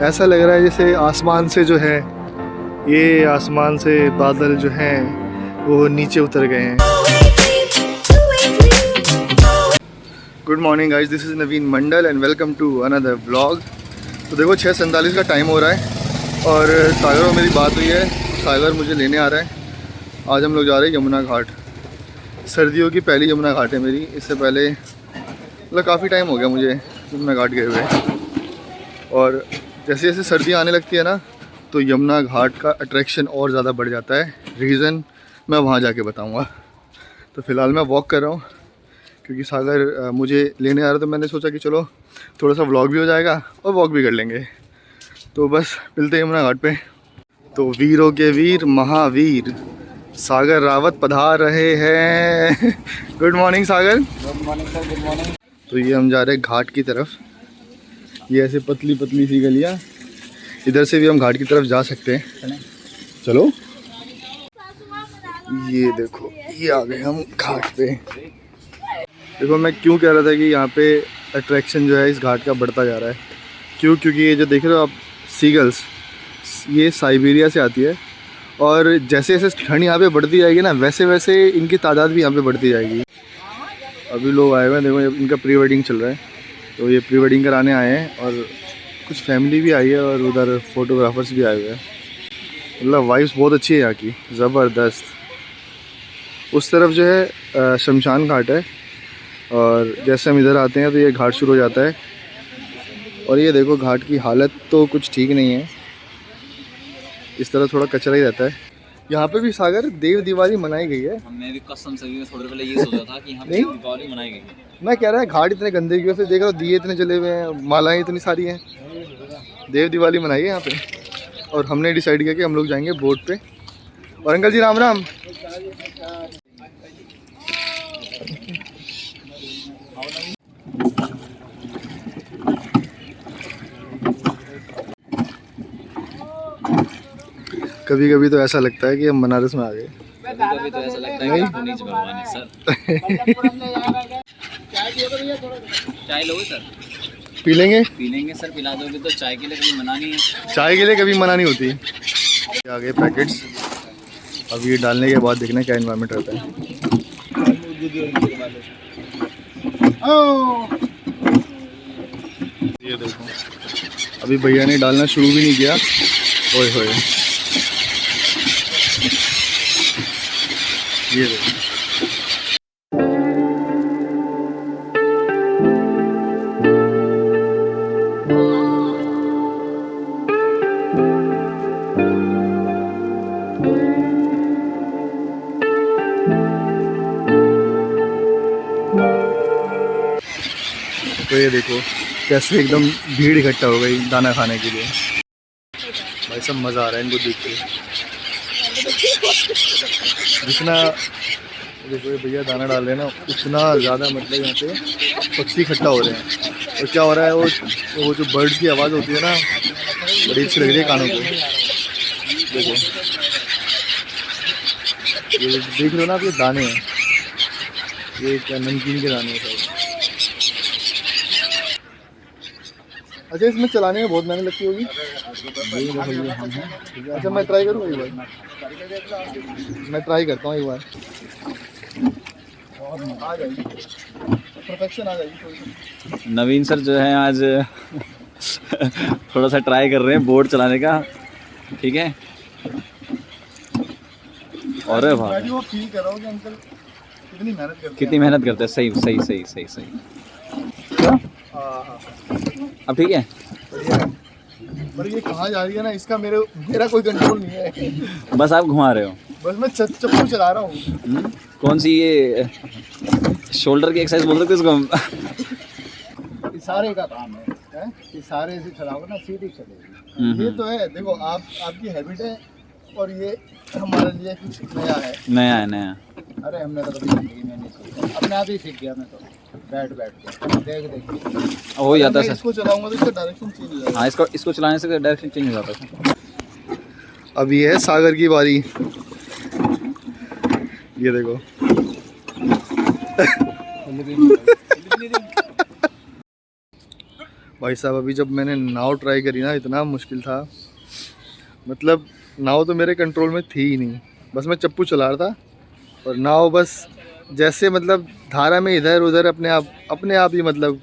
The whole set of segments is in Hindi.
ऐसा लग रहा है जैसे आसमान से जो है, ये आसमान से बादल जो हैं वो नीचे उतर गए हैं। Good morning guys, this is Naveen Mandal and welcome to another vlog. तो देखो 6:47 का टाइम हो रहा है और सागर और मेरी बात हुई है। सागर मुझे लेने आ रहा है। आज हम लोग जा रहे हैं यमुना घाट। सर्दियों की पहली यमुना घाट है मेरी। इससे पहले मतलब काफ़ी टाइम हो गया मुझे यमुना घाट गए हुए। और जैसे जैसे सर्दियाँ आने लगती है ना, तो यमुना घाट का अट्रैक्शन और ज़्यादा बढ़ जाता है। रीज़न मैं वहाँ जाके बताऊँगा। तो फ़िलहाल मैं वॉक कर रहा हूँ क्योंकि सागर मुझे लेने आ रहा है। तो मैंने सोचा कि चलो थोड़ा सा व्लॉग भी हो जाएगा और वॉक भी कर लेंगे। तो बस मिलते हैं यमुना घाट पे। तो वीरों के वीर महावीर सागर रावत पधार रहे हैं। Good morning Sagar. Good morning sir, good morning. तो ये हम जा रहे हैं घाट की तरफ। ये ऐसे पतली पतली सी गलियाँ, इधर से भी हम घाट की तरफ जा सकते हैं। चलो ये देखो, ये आ गए हम घाट पे। देखो मैं क्यों कह रहा था कि यहाँ पे अट्रैक्शन जो है इस घाट का बढ़ता जा रहा है। क्योंकि ये जो देख रहे हो आप सीगल्स, ये साइबेरिया से आती है और जैसे जैसे ठंड यहाँ पे बढ़ती जाएगी ना, वैसे वैसे इनकी तादाद भी यहाँ पे बढ़ती जाएगी। अभी लोग आए हुए हैं, देखो इनका प्री वेडिंग चल रहा है। तो ये प्री वेडिंग कराने आए हैं और कुछ फैमिली भी आई है और उधर फोटोग्राफर्स भी आए हुए हैं। मतलब वाइब्स बहुत अच्छी है यहाँ की, ज़बरदस्त। उस तरफ जो है शमशान घाट है और जैसे हम इधर आते हैं तो ये घाट शुरू हो जाता है। और ये देखो घाट की हालत तो कुछ ठीक नहीं है, इस तरह थोड़ा कचरा ही रहता है। यहाँ पे भी सागर देव दिवाली मनाई गई है। हमने भी कसम से भी थोड़ी पहले ये सोचा था कि यहाँ पे नहीं? दीपावली मनाई गई है। मैं कह रहा है घाट इतने गंदगी से देख रहा हूँ, दिए इतने जले हुए हैं, मालाएं इतनी सारी हैं। देव दिवाली मनाई है यहाँ पे। और हमने डिसाइड किया कि हम लोग जाएंगे बोट पे। और अंकल जी राम राम। कभी कभी तो ऐसा लगता है कि हम बनारस में आ गए। कभी तो ऐसा लगता है कि नीचे भगवान है सर। चाय लोगे सर? पी लेंगे। पी लेंगे सर, पिला दोगे तो। चाय के लिए कभी मना नहीं है। चाय के लिए कभी मना नहीं होती। आ गए पैकेट्स। अब ये डालने के बाद देखना क्या एनवायरनमेंट रहता है। ये देखो, अभी भैया ने डालना शुरू भी नहीं किया। ओए होए, ये देखो। तो ये देखो कैसे एकदम भीड़ इकट्ठा हो गई दाना खाने के लिए। भाई सब मज़ा आ रहा है इनको देख के। जितना देखो ये भैया दाना डाल रहे हैं ना, उतना ज़्यादा मतलब यहाँ पे पक्षी इकट्ठा हो रहे हैं। और क्या हो रहा है, वो जो बर्ड्स की आवाज़ होती है ना, बड़ी अच्छी लग रही है कानों को। देखो ये देख रहे हो ना आप, ये दाने हैं, ये क्या नमकीन के दाने हैं। अच्छा, इसमें चलाने में बहुत मेहनत लगती होगी। अच्छा मैं ट्राई करूँ एक बार, मैं ट्राई करता हूँ एक बार। आ जाएगी, परफेक्शन आ जाएगी। नवीन सर जो है आज थोड़ा सा ट्राई कर रहे हैं बोट चलाने का, ठीक है। और भाई वो फील कर रहा हूँ कि अंकल कितनी मेहनत करते हैं। कितनी मेहनत करते हैं। सही सही सही सही सही। अब ठीक है। पर ये कहाँ जा रही है ना, इसका मेरा कोई कंट्रोल नहीं है। बस आप घुमा रहे हो। बस मैं चप्पू चला रहा हूँ। कौन सी ये शोल्डर की एक्सरसाइज बोल रहे थे इसको? इशारे का काम है? इशारे से चलाओ ना, सीधी चलेगी। ये तो है, देखो आपकी हैबिट है और ये हमारे लिए कुछ नया है। नया। अरे हमने तो कभी जिंदगी में नहीं सीखा, अपने आप ही सीख गया मैं तो, बैठ के देख हो जाता है। इसको चलाऊंगा तो इसका डायरेक्शन चेंज हो जाएगा। हाँ, इसको चलाने से डायरेक्शन चेंज हो जाता है। अब ये है सागर की बारी। ये देखो भाई साहब अभी जब मैंने नाव ट्राई करी ना, इतना मुश्किल था, मतलब नाव तो मेरे कंट्रोल में थी ही नहीं, बस मैं चप्पू चला रहा था और नाव बस जैसे मतलब धारा में इधर उधर अपने आप ही, मतलब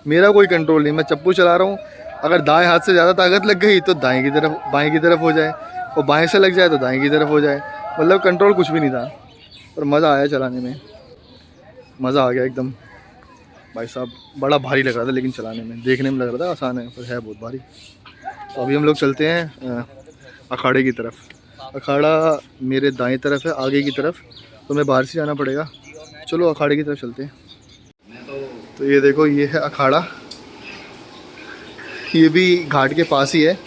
मेरा कोई कंट्रोल नहीं, मैं चप्पू चला रहा हूँ, अगर दाएं हाथ से ज़्यादा ताकत लग गई तो दाएं की तरफ बाएं की तरफ हो जाए, और बाएं से लग जाए तो दाएं की तरफ हो जाए, मतलब कंट्रोल कुछ भी नहीं था। और मज़ा आया चलाने में, मज़ा आ गया एकदम। भाई साहब बड़ा भारी लग रहा था, लेकिन चलाने में, देखने में लग रहा था आसान है पर है बहुत भारी। तो अभी हम लोग चलते हैं अखाड़े की तरफ। अखाड़ा मेरे दाएं तरफ है, आगे की तरफ, तो मैं बाहर से जाना पड़ेगा। चलो अखाड़े की तरफ चलते हैं। तो ये देखो, ये है अखाड़ा, ये भी घाट के पास ही है।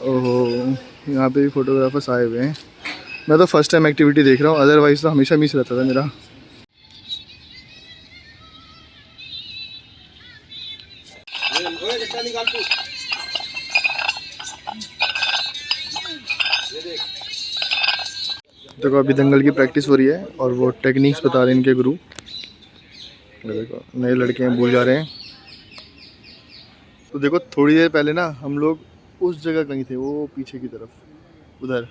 ओहो, यहाँ पे भी फोटोग्राफर्स आए हुए हैं। मैं तो फर्स्ट टाइम एक्टिविटी देख रहा हूँ, अदरवाइज़ तो हमेशा मिस रहता था मेरा। देखो अभी दंगल की प्रैक्टिस हो रही है और वो टेक्निक्स बता रहे हैं इनके गुरु। देखो नए लड़के हैं, भूल जा रहे हैं। तो देखो थोड़ी देर पहले ना हम लोग उस जगह कहीं थे, वो पीछे की तरफ उधर,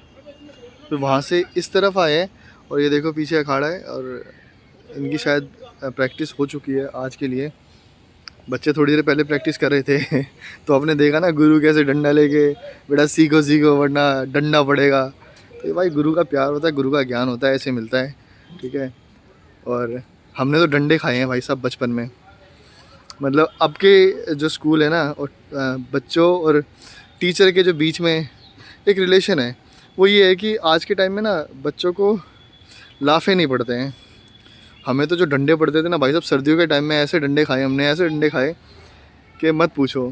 तो वहाँ से इस तरफ आए हैं और ये देखो पीछे अखाड़ा है और इनकी शायद प्रैक्टिस हो चुकी है आज के लिए। बच्चे थोड़ी देर पहले प्रैक्टिस कर रहे थे तो आपने देखा ना गुरु कैसे डंडा लेके, बेटा सीखो सीखो वरना डंडा पड़ेगा। तो ये भाई गुरु का प्यार होता है, गुरु का ज्ञान होता है, ऐसे मिलता है, ठीक है। और हमने तो डंडे खाए हैं भाई साहब बचपन में। मतलब अब के जो स्कूल है ना, और बच्चों और टीचर के जो बीच में एक रिलेशन है, वो ये है कि आज के टाइम में ना बच्चों को लाफे नहीं पड़ते हैं। हमें तो जो डंडे पड़ते थे ना भाई साहब, सर्दियों के टाइम में ऐसे डंडे खाए हमने, ऐसे डंडे खाए कि मत पूछो।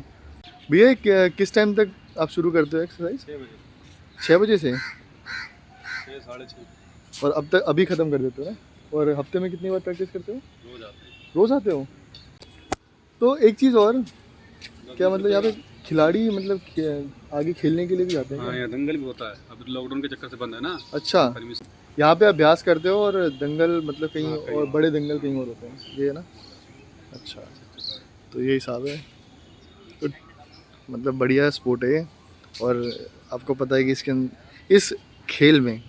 भैया किस टाइम तक आप शुरू करते हो एक्सरसाइज? 6 बजे से 6:30। और अब तक अभी ख़त्म कर देते हो ना? और हफ्ते में कितनी बार प्रैक्टिस करते हो? रोज़ आते हो? तो एक चीज़ और, क्या मतलब यहाँ पे खिलाड़ी मतलब आगे खेलने के लिए भी जाते हैं? हाँ, यहाँ दंगल भी होता है, अब लॉकडाउन के चक्कर से बंद है ना। अच्छा, परमिशन। यहाँ पे अभ्यास करते हो और दंगल मतलब कहीं हाँ, कहीं और बड़े दंगल कहीं और होते हैं, ये है ना? अच्छा, तो ये हिसाब है। तो मतलब बढ़िया स्पोर्ट है ये। और आपको पता है कि इस खेल में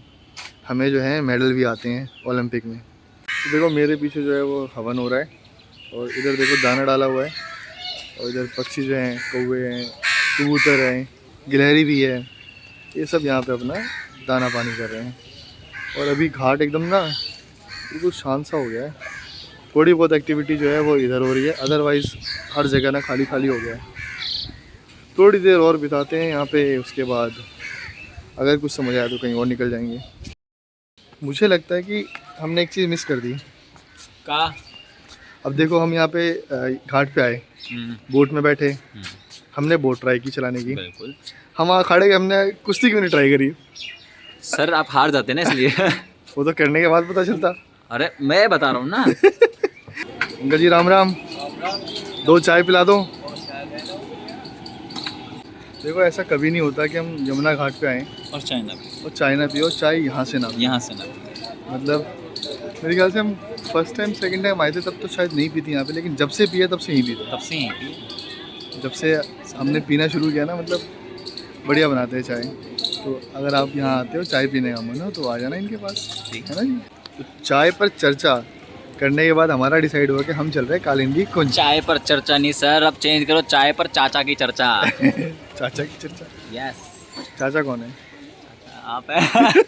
हमें जो है मेडल भी आते हैं ओलंपिक में। तो देखो मेरे पीछे जो है वो हवन हो रहा है और इधर देखो दाना डाला हुआ है, और इधर पक्षी जो हैं, कौवे हैं, कबूतर हैं, गिलहरी भी है, ये सब यहाँ पे अपना दाना पानी कर रहे हैं। और अभी घाट एकदम ना बिल्कुल शांत सा हो गया है। थोड़ी बहुत एक्टिविटी जो है वो इधर हो रही है, अदरवाइज़ हर जगह ना खाली खाली हो गया है। थोड़ी देर और बिताते हैं यहाँ पे, उसके बाद अगर कुछ समझ आया तो कहीं और निकल जाएंगे। मुझे लगता है कि हमने एक चीज़ मिस कर दी। का अब देखो हम यहाँ पे घाट पे आए, बोट में बैठे, हमने बोट ट्राई की चलाने की। बिल्कुल। हम वहाँ खड़े गए, हमने कुश्ती क्यों नहीं ट्राई करी? सर आप हार जाते हैं ना इसलिए। वो तो करने के बाद पता चलता। अरे मैं बता रहा हूँ ना। अंकल जी राम राम, 2 चाय पिला दो। देखो ऐसा कभी नहीं होता कि हम यमुना घाट पे आएँ और चाइना भी, और चाय ना पियो, चाय यहाँ से ना पियो। यहाँ से ना। मतलब मेरे ख्याल से हम फर्स्ट टाइम सेकंड टाइम आए थे तब तो शायद नहीं पी थी यहाँ पे, लेकिन जब से पिए तब से ही पी तब से ही जब से हमने पीना शुरू किया ना, मतलब बढ़िया बनाते हैं चाय। तो अगर आप यहाँ आते हो, चाय पीने का मन हो तो आ जाना इनके पास, ठीक है ना जी। तो चाय पर चर्चा करने के बाद हमारा डिसाइड हुआ कि हम चल रहे हैं कालिंदी कुंज। चाय पर चर्चा नहीं सर, अब चेंज करो, चाय पर चाचा की चर्चा। चाचा की चर्चा? यस। चाचा कौन है? आप है।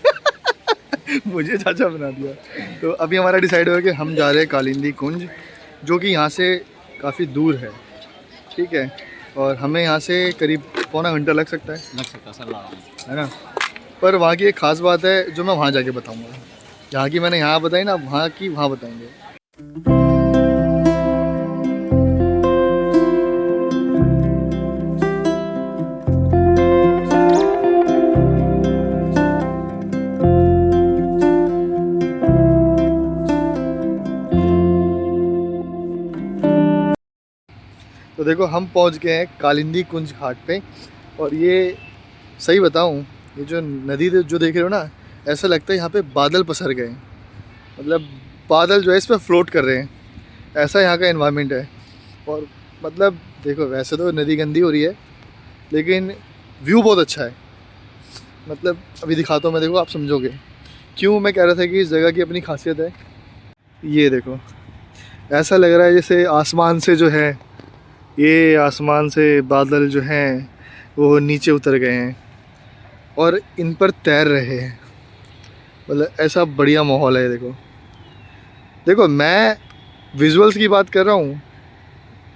मुझे चाचा बना दिया। तो अभी हमारा डिसाइड हुआ कि हम जा रहे हैं कालिंदी कुंज, जो कि यहाँ से काफ़ी दूर है, ठीक है। और हमें यहाँ से करीब पौना घंटा लग सकता है, सर, है ना। पर वहाँ की एक ख़ास बात है जो मैं वहाँ जाके बताऊँगा। यहाँ की मैंने यहाँ बताई ना, वहाँ की वहाँ बताएंगे। तो देखो हम पहुंच गए हैं कालिंदी कुंज घाट पे। और ये सही बताऊं, ये जो नदी जो देख रहे हो ना, ऐसा लगता है यहाँ पे बादल पसर गए, मतलब बादल जो है इस पर फ्लोट कर रहे हैं, ऐसा यहाँ का एनवायरनमेंट है। और मतलब देखो वैसे तो नदी गंदी हो रही है लेकिन व्यू बहुत अच्छा है। मतलब अभी दिखाता हूँ मैं, देखो आप समझोगे क्यों मैं कह रहा था कि इस जगह की अपनी खासियत है। ये देखो ऐसा लग रहा है जैसे आसमान से जो है, ये आसमान से बादल जो हैं वो नीचे उतर गए हैं और इन पर तैर रहे हैं। मतलब ऐसा बढ़िया माहौल है। देखो देखो मैं विजुअल्स की बात कर रहा हूँ,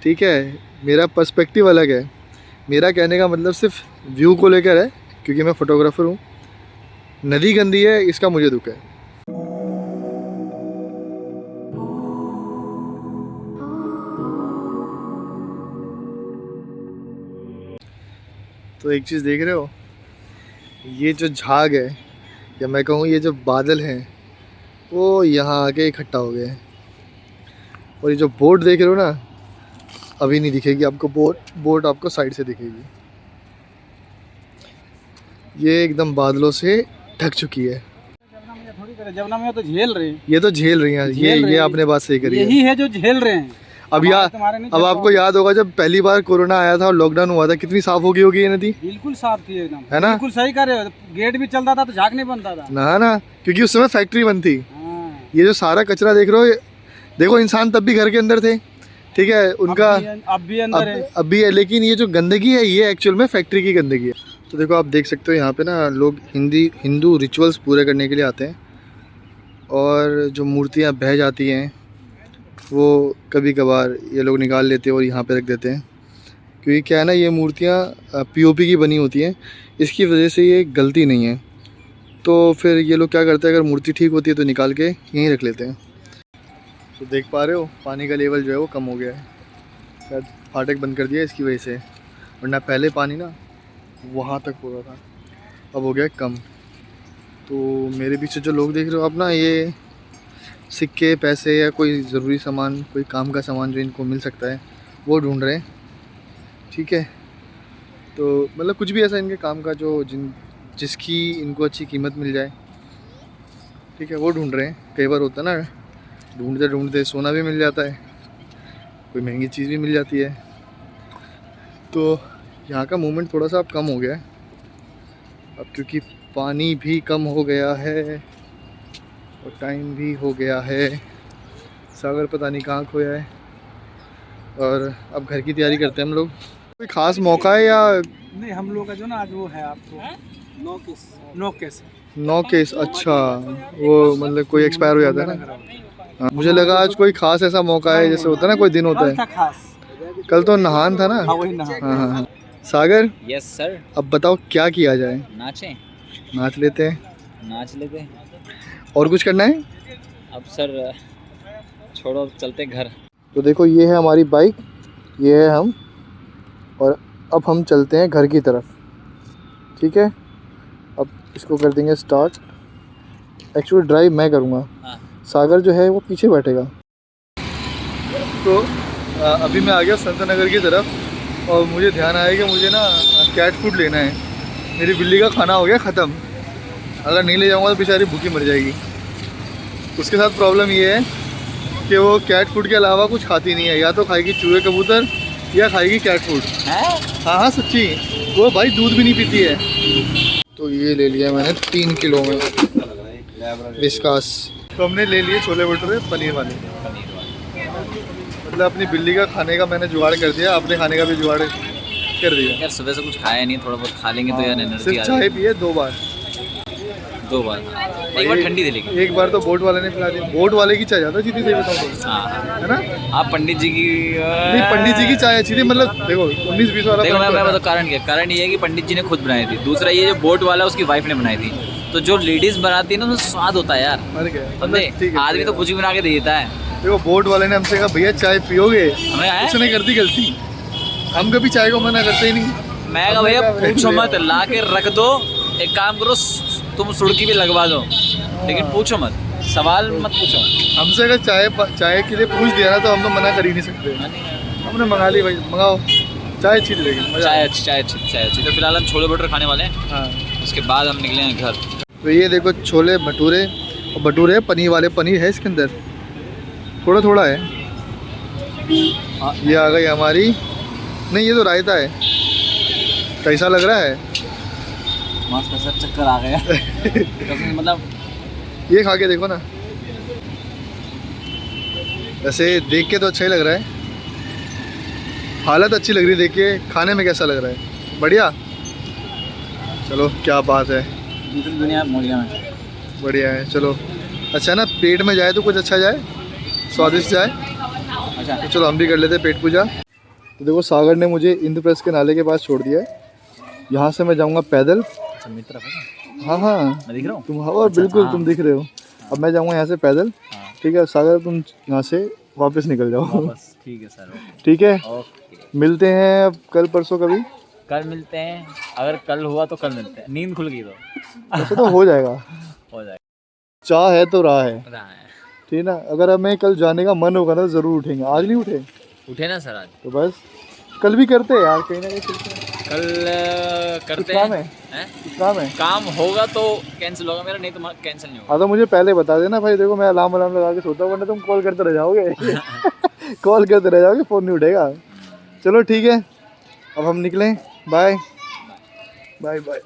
ठीक है, मेरा पर्सपेक्टिव अलग है। मेरा कहने का मतलब सिर्फ व्यू को लेकर है क्योंकि मैं फ़ोटोग्राफ़र हूँ। नदी गंदी है इसका मुझे दुख है। तो एक चीज़ देख रहे हो, ये जो झाग है या मैं कहूँ ये जो बादल हैं वो यहाँ आके इकट्ठा हो गए हैं। और ये जो बोट देख रहे हो ना, अभी नहीं दिखेगी आपको, बोट आपको साइड से दिखेगी। ये एकदम बादलों से ढक चुकी है। जमुना में तो झेल रहे हैं, ये तो झेल रही हैं। ये आपने बात सही करी यही है जो झेल रहे हैं। अब अब आपको याद होगा जब पहली बार कोरोना आया था और लॉकडाउन हुआ था, कितनी साफ हो गई होगी ये नदी। बिल्कुल साफ थी एकदम, है ना? बिल्कुल सही कर रहे हो। गेट भी चलता था तो झाग नहीं बनता था ना, क्योंकि उस समय फैक्ट्री बंद थी। हाँ। ये जो सारा कचरा देख रहे हो, देखो इंसान तब भी घर के अंदर थे, ठीक है, उनका अब भी अंदर है, अब भी है, लेकिन ये जो गंदगी है ये एक्चुअल में फैक्ट्री की गंदगी है। तो देखो आप देख सकते हो यहाँ पे ना लोग हिंदू रिचुअल्स पूरे करने के लिए आते हैं और जो मूर्तियाँ बह जाती हैं वो कभी कभार ये लोग निकाल लेते हैं और यहाँ पे रख देते हैं। क्योंकि क्या है ना, ये मूर्तियाँ पीओपी की बनी होती हैं, इसकी वजह से ये गलती नहीं है। तो फिर ये लोग क्या करते हैं, अगर मूर्ति ठीक होती है तो निकाल के यहीं रख लेते हैं। तो देख पा रहे हो पानी का लेवल जो है वो कम हो गया है, शायद फाटक बंद कर दिया इसकी वजह से, वरना पहले पानी ना वहाँ तक हो रहा था, अब हो गया कम। तो मेरे पीछे जो लोग देख रहे हो आप ना, ये सिक्के पैसे या कोई ज़रूरी सामान, कोई काम का सामान जो इनको मिल सकता है वो ढूंढ रहे हैं, ठीक है। तो मतलब कुछ भी ऐसा इनके काम का जो जिसकी इनको अच्छी कीमत मिल जाए, ठीक है, वो ढूंढ रहे हैं। कई बार होता है ना, ढूंढते ढूंढते सोना भी मिल जाता है, कोई महंगी चीज़ भी मिल जाती है। तो यहाँ का मूवमेंट थोड़ा सा अब कम हो गया है अब, क्योंकि पानी भी कम हो गया है और टाइम भी हो गया है। सागर पता नहीं कहाँ खोया है। और अब घर की तैयारी करते हैं हम लोग। कोई ख़ास मौका है या नहीं? हम लोग का जो ना आज वो है आपको नो केस। अच्छा, वो मतलब कोई एक्सपायर हो जाता है ना। हाँ, मुझे लगा आज कोई ख़ास ऐसा मौका है, जैसे होता है ना कोई दिन होता है। खास कल तो नहान था ना। हाँ। सागर, यस सर। अब बताओ क्या किया जाए? नाच लेते हैं। और कुछ करना है? अब सर छोड़ो, चलते घर। तो देखो ये है हमारी बाइक, ये है हम, और अब हम चलते हैं घर की तरफ, ठीक है। अब इसको कर देंगे स्टार्ट। एक्चुअली ड्राइव मैं करूँगा, सागर जो है वो पीछे बैठेगा। तो अभी मैं आ गया संत नगर की तरफ और मुझे ध्यान आया कि मुझे ना कैट फूड लेना है। मेरी बिल्ली का खाना हो गया ख़त्म, अगर नहीं ले जाऊँगा तो बेचारी भूखी मर जाएगी। उसके साथ प्रॉब्लम ये है कि वो कैट फूड के अलावा कुछ खाती नहीं है, या तो खाएगी चूहे कबूतर या खाएगी कैट फूड। हाँ सच्ची, वो भाई दूध भी नहीं पीती है। तो ये ले लिया मैंने 3 किलो में विस्कास। तो हमने ले लिए छोले भटूरे पनीर वाले। मतलब अपनी बिल्ली का खाने का मैंने जुगाड़ कर दिया, अपने खाने का भी जुगाड़ कर दिया। यार सुबह से कुछ खाया नहीं, थोड़ा बहुत खा लेंगे तो यार एनर्जी आ सिर्फ चाय पिए 2 बार। एक बार ठंडी थी, लेकिन एक बार तो बोट वाले ने पिला दी। बोट वाले की चाय ज़्यादा सीधी सही बताऊँ तो, हाँ। है ना। आप पंडित जी की नहीं, पंडित जी की चाय अच्छी थी। मतलब देखो 19-20 वाला देखो, फर्क मैं तो है। बताऊँ कारण ये है कि पंडित जी ने खुद बनाई थी। दूसरा ये जो बोट वाला उसकी वाइफ ने बनाई थी। तो जो लेडीज बनाती है ना, उसमें स्वाद होता है यार। समझे? आदमी तो कुछ भी बना के दे देता है। देखो बोट वाले ने हमसे कहा भैया चाय पियोगे, हमें उसने कर दी गलती। हम कभी चाय को मना करते ही नहीं। मैं कहा भैया पूछो मत, ला के रख दो। एक काम करो, तुम सुड़की भी लगवा दो, लेकिन पूछो मत, सवाल मत पूछो। हमसे अगर चाय के लिए पूछ दिया ना तो हम तो मना कर ही नहीं सकते। हमने मंगा ली भाई, मंगाओ चाय अच्छी लगेगी। चाय अच्छी। तो फिलहाल हम छोले भटूरे खाने वाले हैं। हाँ, उसके बाद हम निकलेंगे घर। तो ये देखो छोले भटूरे, और भटूरे पनीर वाले, पनीर है इसके अंदर, थोड़ा थोड़ा है। ये आ गई हमारी, नहीं ये तो रायता है, कैसा लग रहा है? मस्त सब चक्कर आ गया कसम, मतलब ये खा के देखो ना, वैसे देख के तो अच्छा ही लग रहा है, हालत अच्छी लग रही है देख के, खाने में कैसा लग रहा है? बढ़िया, चलो क्या बात है, दूसरी दुनिया मोड़िया में बढ़िया है। चलो अच्छा ना, पेट में जाए तो कुछ अच्छा जाए, स्वादिष्ट जाए। अच्छा तो चलो हम भी कर लेते हैं पेट पूजा। तो देखो सागर ने मुझे इंद्रप्रस्थ के नाले के पास छोड़ दिया है, यहाँ से मैं जाऊँगा पैदल। अच्छा मेरी तरफ है, हाँ हाँ मैं दिख रहा हूँ। तुम, हाँ बिल्कुल तुम दिख रहे हो। अब मैं जाऊँगा यहाँ से पैदल, हाँ। ठीक है सागर, तुम यहाँ से वापस निकल जाओ। वापस ठीक है सर, ठीक है, ओके मिलते हैं अब कल परसों कभी। कल मिलते हैं, अगर कल हुआ तो कल मिलते हैं, नींद खुल गई तो ऐसा तो हो जाएगा, हो जाएगा। चाह है तो राह है, रहा है, ठीक ना। अगर हमें कल जाने का मन होगा ना ज़रूर उठेंगे, आज नहीं उठे उठे ना सर आज, तो बस कल भी करते हैं यार, कहीं ना कहीं चलते हैं। कल करते काम हैं। है, हैं? कुछ काम है। काम होगा तो कैंसिल होगा मेरा, नहीं तो कैंसिल नहीं होगा। हाँ तो मुझे पहले बता देना भाई, देखो मैं अलार्म वलार्म लगा के सोता हूँ, वरना तुम कॉल करते रह जाओगे कॉल करते रह जाओगे, फ़ोन नहीं उठेगा। चलो ठीक है, अब हम निकलें, बाय बाय बाय।